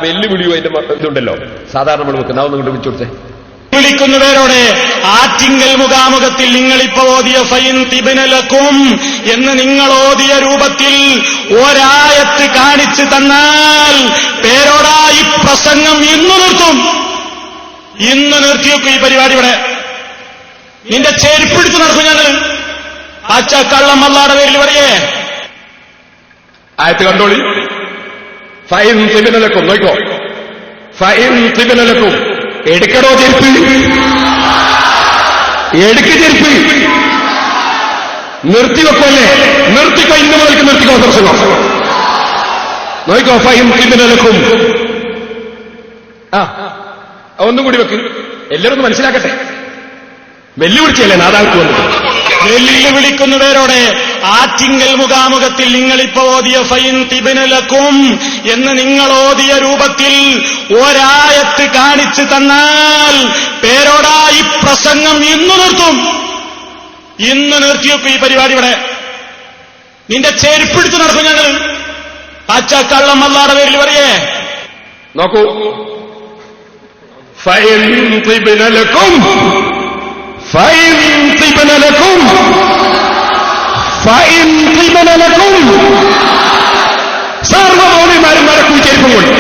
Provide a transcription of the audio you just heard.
വെല്ലുവിളിയോ അതിന്റെ ഇതുണ്ടല്ലോ സാധാരണ നമ്മൾ വെക്കുന്ന അതൊന്നും കൊണ്ട് വിളിച്ചു കൊടുത്തേ. വിളിക്കുന്നവരോട് ആറ്റിങ്കൽ മുഖാമുഖത്തിൽ നിങ്ങളിപ്പോ ഓതിയ ഫൈൻ തിബിനലക്കും എന്ന് നിങ്ങൾ ഓതിയ രൂപത്തിൽ ഒരായത്ത് കാണിച്ചു തന്നാൽ പേരോടായി പ്രസംഗം ഇന്ന് നിർത്തും. ഇന്ന് നിർത്തിയൊക്കെ ഈ പരിപാടി ഇവിടെ നിന്റെ ചെരുപ്പിടിച്ച് നടക്കും ഞങ്ങൾ. ആച്ചക്കള്ളം അല്ലാടെ പേരിൽ പറയേ ആയത്ത് കണ്ടോളി. ഫൈൻ തിബിനലക്കും നോക്കോ. ഫൈൻ തിബിനലക്കും എടുക്കടോ ചെരുപ്പ്, എടുക്ക് ചെരുപ്പ്. നിർത്തിവെക്കല്ലേ, നിർത്തിക്കോ. ഇന്ന് മുതൽക്ക് നിർത്തിക്കോ പ്രസംഗം. നോക്കോ. ഫൈൻ തിബിനലക്കും. ഒന്നും കൂടി വെക്ക്. എല്ലാവരും മനസ്സിലാക്കട്ടെ. വെല്ലുവിളിച്ചല്ലേ നാദാൾക്ക് വന്നത്. വെല്ലുവിളിക്കുന്നവരോട് ആറ്റിങ്കൽ മുഖാമുഖത്തിൽ നിങ്ങളിപ്പോ ഓതിയ ഫൈൻ തിബിനലക്കും എന്ന് നിങ്ങൾ ഓതിയ രൂപത്തിൽ ഒരായത്ത് കാണിച്ചു തന്നാൽ പേരോടായി പ്രസംഗം ഇന്ന് നിർത്തും. ഇന്ന് നിർത്തിയൊക്കെ ഈ പരിപാടി ഇവിടെ നിന്റെ ചെരുപ്പിടിച്ച് നടക്കും ഞങ്ങൾ. ആച്ചക്കള്ളം അല്ലാടെ പേരിൽ പറയേ നോക്കൂ. ഫൈൻ തിബിനലക്കും, ഫൈൻ തിബിനലക്കും, ഫൈൻ തിബിനലക്കും. സർവ്വമൗലിമാരും മരക്കും ചെരുപ്പും കൊണ്ട്